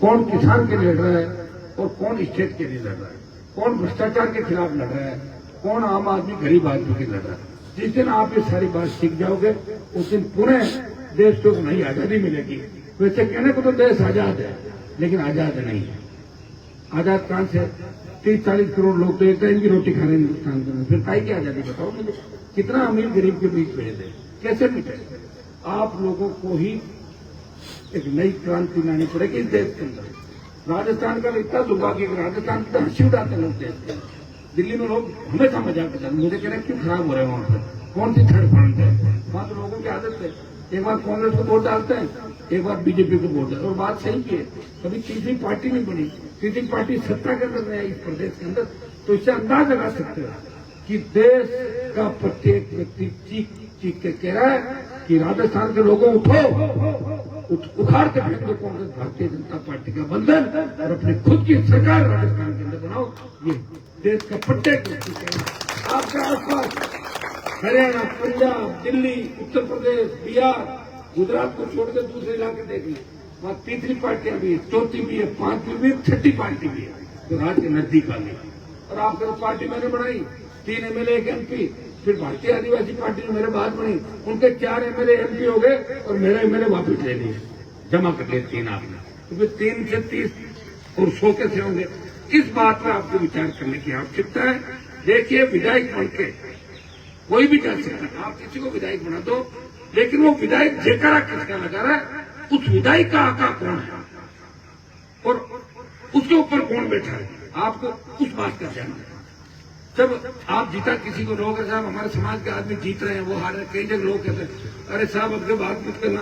Speaker 1: कौन किसान के लिए लड़ रहा है और कौन स्टेट के लिए लड़ रहा है, कौन भ्रष्टाचार के खिलाफ लड़ रहा है, कौन आम आदमी गरीब आदमी के लड़ रहा है। जिस दिन आप ये सारी बात सीख जाओगे उस दिन पूरे देश को नई आजादी मिलेगी। वैसे कहने को तो देश आजाद है, लेकिन आजाद नहीं है। आजाद कहां से? 30-40 करोड़ लोग तो एक टाइम की रोटी खा रहे हैं हिंदुस्तान के अंदर, फिर काहे की आजादी बताओ मुझे? कितना अमीर गरीब के बीच भेद है, कैसे मिटे? आप लोगों को ही एक नई क्रांति लानी पड़ेगी इस देश के अंदर। राजस्थान का इतना दुर्भाग्य, राजस्थान की हंसी उड़ाते लोग देश के। दिल्ली में लोग हमेशा मजाक करते हैं, मुझे कह रहे हैं क्यों खराब हो रहे हैं वहां पर, कौन सी थर्ड फ्रंट है? वहां तो लोगों की आदत है, एक बार कांग्रेस को वोट डालते हैं, एक बार बीजेपी को वोट डालते हैं। और बात सही की है, कभी तीसरी पार्टी नहीं बनी, तीसरी पार्टी सत्ता के अंदर नहीं आई इस प्रदेश के अंदर। तो इससे अंदाज लगा सकते हो कि देश का प्रत्येक व्यक्ति चीख चीख के कह रहा है कि राजस्थान के लोगों उखाड़ के फेंक दो कांग्रेस भारतीय जनता पार्टी का बंधन और अपनी खुद की सरकार राजस्थान के अंदर बनाओ। ये देश का प्रत्येक व्यक्ति कह रहा है। आपके आसपास हरियाणा, पंजाब, दिल्ली, उत्तर प्रदेश, बिहार, गुजरात को छोड़कर दूसरे इलाके देख लें, वहां तीसरी पार्टियां भी है, चौथी भी है, पांचवी भी है, छठी पार्टी भी है जो राज्य के नजदीक आ गई। और आपके पार्टी मैंने बनाई, 3 एमएलए 1 MP, फिर भारतीय आदिवासी पार्टी ने मेरे बाद बनी, उनके 4 एमएलए MP हो गए और मेरा एमएलए वापिस ले लिए, जमा कर लिए 3 आपने। तो फिर 3 से 30 और 100 कैसे होंगे? इस बात पर आपको विचार करने की आवश्यकता है। देखिए, विधायक बन के कोई भी जा सकता है, आप किसी को विधायक बना दो, लेकिन वो विधायक जेकरा किसका लगा रहा है, उस विधायक का आका कौन है और उसके ऊपर कौन बैठा है, आपको उस बात का ध्यान रखना। जब आप जीता किसी को लोग साहब हमारे समाज के आदमी जीत रहे हैं, वो हार रहे हैं, कई जगह लोग कहते हैं अरे साहब अपने बात मत करना,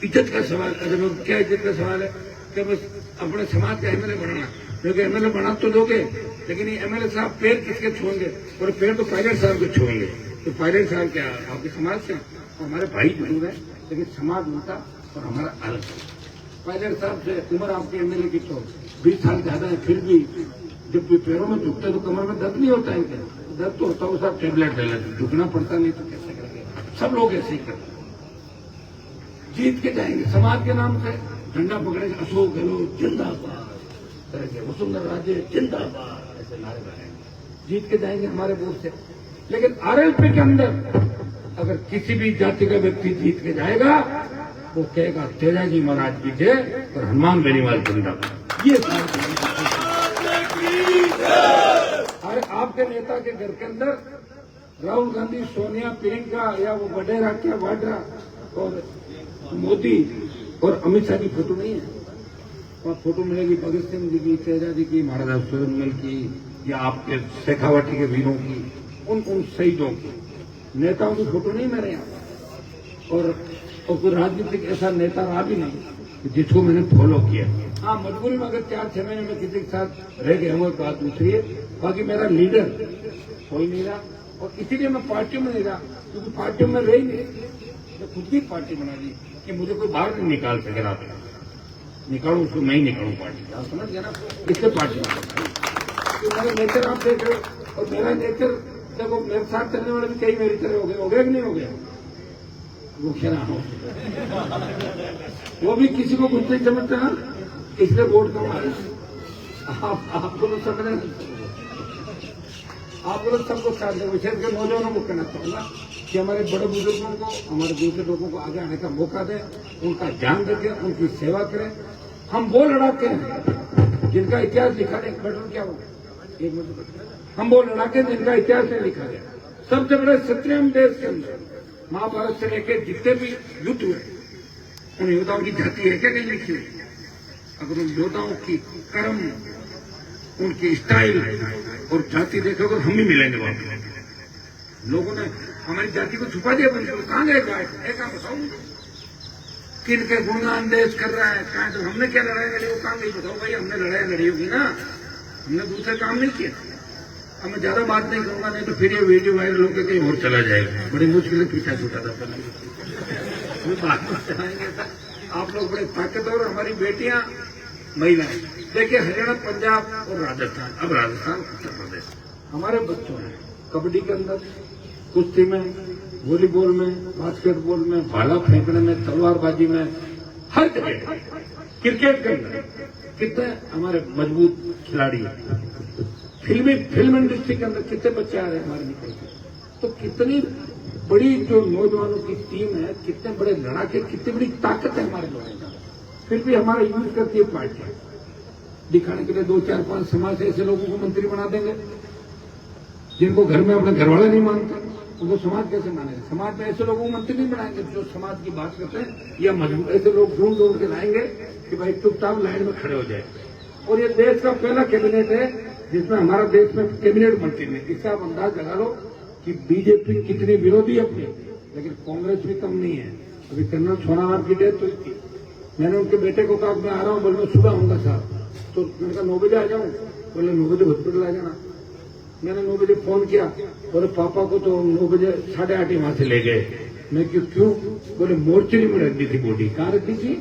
Speaker 1: इज्जत का सवाल। अरे क्या इज्जत का सवाल है कि बस अपने समाज का एमएलए बनाना, क्योंकि एमएलए बना तो दोगे, लेकिन ये एमएलए साहब पैर किसके छुएंगे? और पैर तो पायलट साहब के छुएंगे। तो पायलट साहब क्या आपके समाज से? हमारे भाई जरूर है, लेकिन समाज उनका और हमारा अलग है। पायलट साहब से उम्र आपके एमएलए की तो 20 साल ज्यादा है, फिर भी जब भी पैरों में झुकते तो कमर में दर्द नहीं होता है क्या? दर्द तो होता है, साहब टेबलेट ले लेते, झुकना पड़ता नहीं तो कैसे करेंगे? सब लोग ऐसे ही करते, जीत के जाएंगे समाज के नाम से, झंडा पकड़ेंगे, अशोक गहलोत जिंदाबाद करेंगे, वसुंधरा राजे जिंदाबाद, ऐसे नारे लगाएंगे, जीत के जाएंगे हमारे वोट से। लेकिन RLP के अंदर अगर किसी भी जाति का व्यक्ति जीत के जाएगा, वो कहेगा तेजाजी महाराज की जय और हनुमान बेनीवाल जिंदाबाद। ये अरे आपके नेता के घर के अंदर राहुल गांधी, सोनिया, प्रियंका या वो वडेरा क्या वाड्रा और मोदी और अमित शाह की फोटो नहीं है? वहाँ फोटो मिलेगी भगत सिंह जी की, तेजाजी की, महाराजा सुरेंद्र की, या आपके शेखावटी के वीरों की, उन शहीदों की, नेताओं की फोटो नहीं मेरे यहाँ। और कोई राजनीतिक ऐसा नेता रहा भी नहीं जिसको मैंने फॉलो किया। हाँ, मजबूरी में अगर 4-6 महीने में किसी के साथ रह गए होंगे बात दूसरी है, बाकी मेरा लीडर कोई नहीं रहा। और इसीलिए मैं पार्टियों में नहीं रहा, क्योंकि पार्टियों में रही नहीं, मैं खुद की पार्टी बना दी कि मुझे कोई बाहर नहीं निकाल सके। आप निकालू उसको, मैं ही निकालू पार्टी, आप समझ गया ना? इससे पार्टी तो मेरा नेचर आप देख रहे हो, और मेरा नेचर देखो, मेरे साथ चलने वाले भी कई मेरी तरह हो गए कि नहीं हो गया? वो क्या हो, वो भी किसी को कुछ नहीं समझते ना, इसलिए वोट कम आए। आपको लोग समझ रहे, आप लोग सबको साथ दे, विशेषकर नौजवानों को कहना चाहूंगा कि हमारे बड़े बुजुर्गों को, हमारे दूसरे लोगों को आगे आने का मौका दें, उनका ध्यान रखें, उनकी सेवा करें। हम वो लड़ाके हैं जिनका इतिहास लिखा नहीं, बटन क्या होगा? एक मिनट, हम वो लड़ाके जिनका इतिहास नहीं लिखा गया। सबसे बड़े क्षत्रिय देश के अंदर महाभारत से लेकर जितने भी युद्ध हुए, उन योद्धाओं की जाति है क्या नहीं लिखी हुई? अगर उन योद्धाओं की कर्म, उनकी स्टाइल और जाति देखोगे, हम ही मिलेंगे वापस। लोगों ने हमारी जाति को छुपा दिया, बंद कहाँ गए गाय? ऐसा बताओ, किन के गुणगान देश कर रहा है, कहा तो हमने क्या लड़ाई लड़ी, वो कहाँ गई? बताओ भाई, हमने लड़ाई लड़ी होगी ना, हमने दूसरे काम नहीं किया। अब मैं ज्यादा बात नहीं करूंगा, नहीं तो फिर ये वीडियो वायरल होकर कहीं और चला जाएगा। बड़ी मुश्किल से पीछा छूटा था बात चलाएंगे। आप लोग बड़े ताकतवर, हमारी बेटियां, महिलाएं। देखिए, हरियाणा, पंजाब और राजस्थान, अब राजस्थान, उत्तर प्रदेश, हमारे बच्चों ने कबड्डी के अंदर, कुश्ती में, वॉलीबॉल में, बास्केटबॉल में, भाला फेंकने में, तलवारबाजी में, हर जगह, क्रिकेट के अंदर कितने हमारे मजबूत खिलाड़ी हैं। फिल्म इंडस्ट्री के अंदर कितने बच्चे आ रहे हैं हमारे निकल के। तो कितनी बड़ी जो नौजवानों की टीम है, कितने बड़े लड़ाके, कितनी बड़ी ताकत है हमारे लोगों का। फिर भी हमारा यूज करती है पार्टियां दिखाने के लिए। 2 4 5 समाज से ऐसे लोगों को मंत्री बना देंगे जिनको घर में अपने घरवाले नहीं मानते, उनको समाज कैसे मानेंगे? समाज में ऐसे लोगों को मंत्री नहीं बनाएंगे जो समाज की बात करते हैं, या मजबूत ऐसे लोग ढूंढ ढूंढ के लाएंगे कि भाई चुपचाप लाइन में खड़े हो जाए। और ये देश का पहला कैबिनेट है जिसमें हमारा देश में कैबिनेट मंत्री ने। इसका आप अंदाज लगा लो कि बीजेपी कितनी विरोधी है अपनी, लेकिन कांग्रेस भी कम नहीं है। अभी कर्नल सोनाराम की डेथ हुई थी, मैंने उनके बेटे को कहा मैं आ रहा हूं, बोले मैं सुबह आऊंगा साहब। तो मैंने कहा 9 बजे आ जाऊं, बोले 9 बजे हॉस्पिटल आ जाना। मैंने 9 बजे फोन किया, बोले पापा को तो 9 बजे 8:30 वहां से ले गए। मैं क्यों? बोले मोर्चरी में रख दी थी बॉडी। कहाँ रखी थी?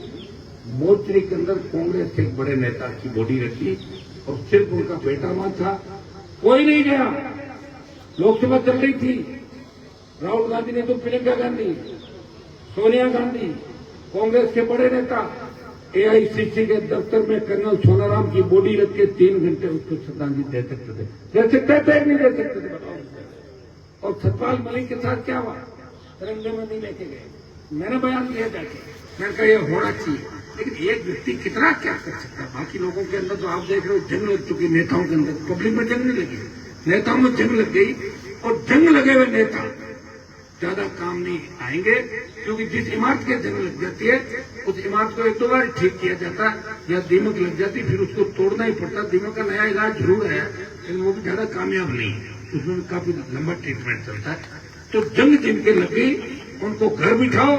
Speaker 1: मोर्चरी के अंदर कांग्रेस के एक बड़े नेता की बॉडी रखी और सिर्फ उनका बेटा वहां था, कोई नहीं गया। लोकसभा चल रही थी, राहुल गांधी ने तो प्रियंका गांधी, सोनिया गांधी, कांग्रेस के बड़े नेता एआईसीसी के दफ्तर में कर्नल सोनाराम की बॉडी रख के 3 घंटे उसको श्रद्धांजलि दे सकते थे, नहीं दे सकते थे, बताओ। और सतपाल मलिक के साथ क्या हुआ? तिरंगे में नहीं लेके गए। मैंने बयान दिया जाके, मैंने कहा यह होना चाहिए, लेकिन एक व्यक्ति कितना क्या कर सकता है? बाकी लोगों के अंदर तो आप देख रहे हो जंग लग चुकी, नेताओं के अंदर। पब्लिक में जंग नहीं लगी, नेताओं में जंग लग गई। और जंग लगे हुए नेता ज्यादा काम नहीं आएंगे, क्योंकि जिस इमारत के जंग लग जाती है उस इमारत को 1-2 बार ठीक किया जाता है, या दीमक लग जाती फिर उसको तोड़ना ही पड़ता। दीमक का नया इलाज जरूर है, लेकिन वो भी ज्यादा कामयाब नहीं है, उसमें काफी लंबा ट्रीटमेंट चलता है। तो जंग जिनके लगी उनको घर बिठाओ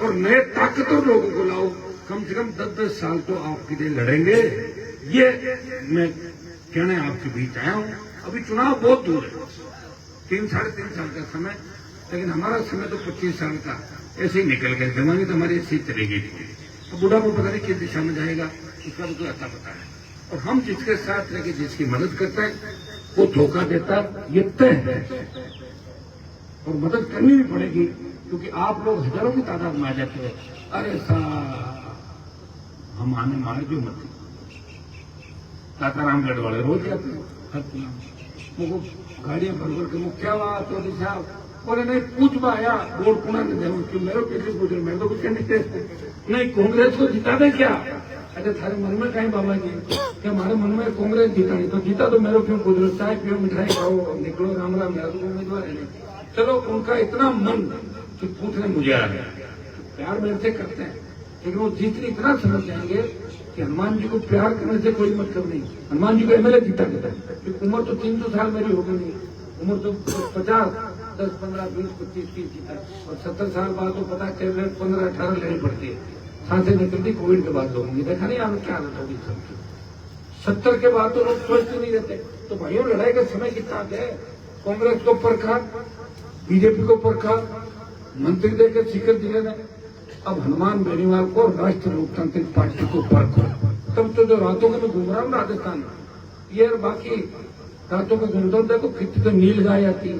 Speaker 1: और नए ताकतवर लोगों को लाओ। कम से कम 10-10 साल तो आपके लिए लड़ेंगे। ये मैं कहने आपके बीच आया हूं। अभी चुनाव बहुत दूर है, 3-3.5 साल का समय, लेकिन हमारा समय तो 25 साल का ऐसे ही निकल गया। जमाने तो हमारी ऐसी चली गई थी। अब बुढ़ा को पता नहीं किस दिशा में जाएगा, उसका भी कोई अता पता है। और हम जिसके साथ रह जिसकी मदद करता है वो धोखा देता है, ये तय है। और मदद करनी भी पड़ेगी, क्योंकि आप लोग हजारों की तादाद में आ जाते हैं। अरे साहब हम आने मारे जो मत, काकारामगढ़ वाले रोज जाते हैं, मुझको गाड़ियां भर भर के मुख्या हुआ तो साहब बोले नहीं पूछ आया वोट पुना नहीं देना, क्यों मेरे कैसे पूछ रहे? मैं तो कुछ कैंडिडेट नहीं, कांग्रेस को जिता दे क्या? अच्छा थारे मन में कहीं बाबा जी क्या हमारे मन में कांग्रेस जीता नहीं, तो जीता तो मेरे क्यों पूछ रहे? चाय पियो, मिठाई खाओ, निकलो, राम राम, मेरा तो उम्मीदवार है नहीं। चलो उनका इतना मन कि पूछने मुझे आ गया, प्यार मेरे से करते हैं, लेकिन वो जीतने इतना समझ जाएंगे कि हनुमान जी को प्यार करने से कोई मतलब नहीं। हनुमान जी को एमएलए जीता देता है, क्योंकि उम्र तो 300 साल मेरी हो गई नहीं, उम्र तो 50, 10, 15, 20, 25, 30 जीता। और 70 साल बाद तो पता है 15, 18 लेनी पड़ती है, सांसें निकलती कोविड के बाद लोगों की। देखा नहीं आपने क्या हालत होगी सबकी? 70 के बाद तो लोग स्वस्थ नहीं रहते। तो भाइयों लड़ाई का समय कितना है? कांग्रेस को परखा, बीजेपी को परखा, मंत्री देकर शिखर दिए ने, अब हनुमान बेनीवाल को राष्ट्रीय लोकतांत्रिक पार्टी को परखो। तब तो जो रातों में मैं घूम रहा हूँ राजस्थान में, ये बाकी रातों में घूमता हूँ, देखो कितनी तो नील गाय आती है,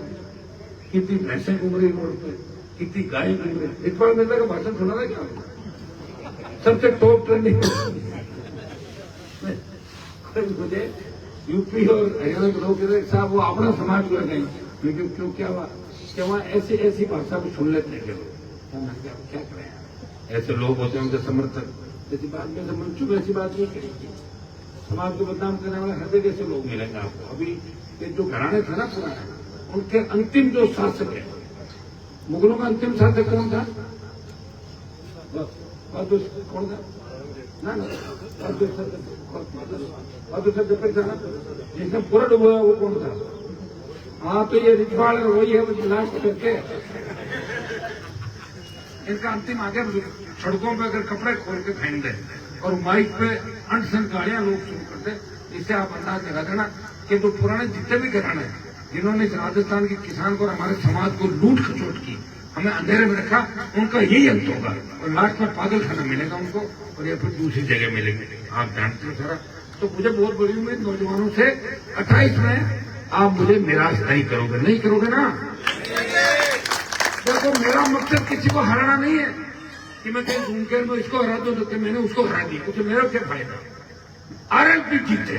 Speaker 1: कितनी भैंसें घूम रही रोड पे, कितनी गाय घूम रही। इकबाल मिर्जा का भाषण सुना था क्या? सबसे टॉप ट्रेंडिंग। मुझे यूपी और हरियाणा के लोग कहते साहब वो अपना समाज को गए, लेकिन क्यों क्या हुआ कि वहाँ ऐसी ऐसी भाषा को सुन लेते हैं लोग। क्या करें, ऐसे लोग होते हैं उनके समर्थक, जैसी बात में समझ वैसी बात नहीं करेगी। समाज को बदनाम करने वाले हर जैसे लोग मिलेंगे आपको। अभी ये जो घराने थे ना पुराने, उनके अंतिम जो शासक है, मुगलों का अंतिम शासक कौन था? कौन था ना जिसने पूरा डूबा वो कौन था? हाँ तो ये रिजवाड़ वही है, वो लास्ट करके इनका अंतिम आगे सड़कों पे अगर कपड़े खोल के फेंक दे और माइक पे अनशन गाड़ियां लोग शुरू कर दे, इससे आप अंदाज लगा देना कि जो पुराने जितने भी घराने जिन्होंने इस राजस्थान के किसान को और हमारे समाज को लूट खसोट की, हमें अंधेरे में रखा, उनका यही अंत होगा और लास्ट में पागल खाना मिलेगा उनको, और या फिर दूसरी जगह मिलेंगे। आप जानते हो सारा। तो मुझे बहुत बड़ी उम्मीद नौजवानों से 28 में आप मुझे निराश नहीं करोगे, नहीं करोगे ना? देखो मेरा मकसद किसी को हराना नहीं है कि मैं कहीं घूम कर इसको हरा दूं तो मैंने उसको हरा दिया, उससे मेरा क्या फायदा? आरएलपी जीते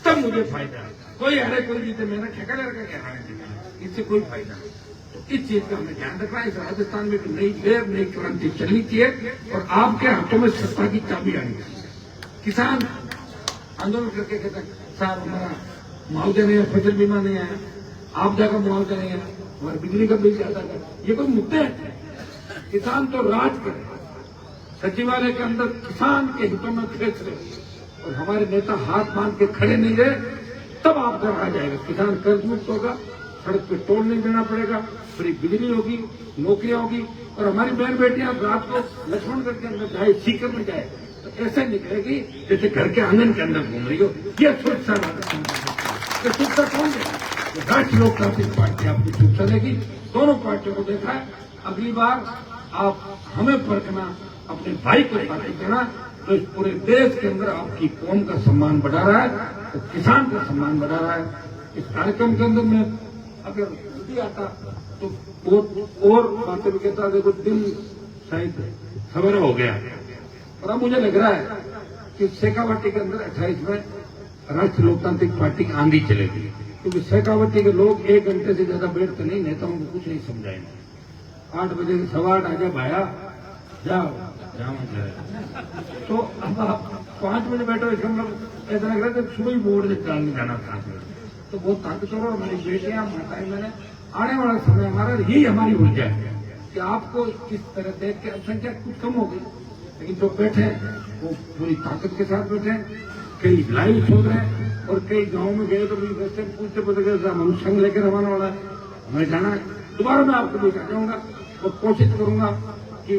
Speaker 1: तब मुझे फायदा, कोई हरे कोई जीते, मैंने ठेका लड़का क्या हराने, इससे कोई फायदा नहीं। तो इस चीज का हमें ध्यान रखना है। इस राजस्थान में नई लहर, नई क्रांति चलनी चाहिए और आपके हाथों में सत्ता की चाबी आनी चाहिए। किसान आंदोलन करके कहते हैं साहब हमारा मुआवजा नहीं है, फसल बीमा नहीं है, आपदा का मुआवजा नहीं है, हमारी बिजली का बिल ज्यादा है। ये कोई मुद्दे हैं? किसान तो राज करे, सचिवालय के अंदर किसान के हितों में फैसले और हमारे नेता हाथ बांध के खड़े नहीं रहे, तब आपका आ जाएगा। किसान कर्ज मुक्त होगा, सड़क पे टोल नहीं देना पड़ेगा, फ्री बिजली होगी, नौकरियां होगी और हमारी बहन बेटियां रात को लक्ष्मणगढ़ के अंदर जाए, सीकर में जाए तो ऐसे निकलेगी जैसे घर के आंगन के अंदर घूम रही हो। ये सुरक्षा राजस्थान की सुरक्षा कौन देगा? राष्ट्रीय लोकतांत्रिक पार्टी आपकी सुरक्षा देगी। दोनों पार्टियों को देखा है। अगली बार आप हमें परखना, अपने भाई को पार्टी देना, तो इस पूरे देश के अंदर आपकी कौम का सम्मान बढ़ा रहा है, तो किसान का सम्मान बढ़ा रहा है। इस कार्यक्रम के अंदर में अगर जल्दी आता तो और बातें भी कहता, देखो दिन शायद सवेरा हो गया और अब मुझे लग रहा है कि शेखावाटी के अंदर 28 में राष्ट्रीय लोकतांत्रिक पार्टी की आंधी चलेगी, क्योंकि शेखावाटी के लोग 1 घंटे से ज्यादा बैठते नहीं, नेताओं को कुछ नहीं समझाएंगे। 8 बजे के 8:15 आ गया भाया जाओ तो अब आप 5 बजे बैठो, इसका मतलब ऐसा लग रहा है कि सुबह ही बोर्ड से चालने जाना था। तो बहुत ताकतवर और हमारी बेटियां माताएं, मैंने आने वाला समय हमारा यही हमारी ऊर्जा है कि आपको किस तरह देख के संख्या कुछ कम हो गई, लेकिन जो बैठे वो पूरी ताकत के साथ बैठे। कई लाइव सुन रहे हैं और कई गाँव में गए तो वैसे पूछते पता साहब हम संघ लेकर रवाना वाला है, हमें जाना है। दोबारा मैं आपको भी जाऊंगा और कोशिश करूंगा कि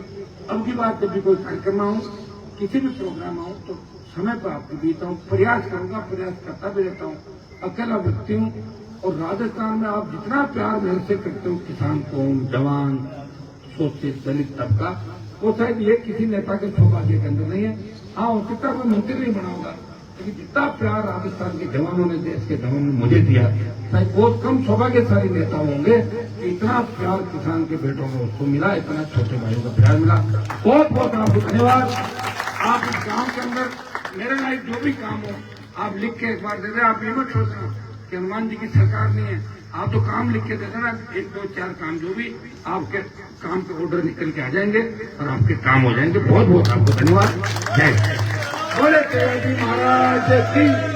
Speaker 1: अब की बात जब भी कोई कार्यक्रम आऊं, किसी भी प्रोग्राम आऊं तो समय पर आपके बीच आऊं, प्रयास करूंगा, प्रयास करता भी रहता हूं। अकेला व्यक्ति हूं और राजस्थान में आप जितना प्यार मेरे से करते हो, किसान कौम, जवान, शोषित दलित तबका, वो शायद ये किसी नेता के सौभाग्य के अंदर नहीं है। हाँ, हो सकता है कोई मंत्री नहीं बनाऊंगा, लेकिन जितना प्यार राजस्थान के जवानों ने, देश के जवानों ने मुझे दिया, शायद बहुत कम सौभाग्यशाली नेता होंगे कि इतना प्यार किसान के बेटों को उसको मिला, इतना छोटे भाइयों का प्यार मिला। बहुत बहुत आपको धन्यवाद। आप इस गांव के अंदर मेरे लायक जो भी काम हो आप लिख के एक बार दे दें। आप ये मत सोचना कि हनुमान जी की सरकार नहीं है, आप तो काम लिख के दे देना, 1, 2, 4 काम जो भी आपके काम के ऑर्डर निकल के आ जाएंगे और आपके काम हो जाएंगे। बहुत बहुत आपको धन्यवाद। जय बोले महाराज की।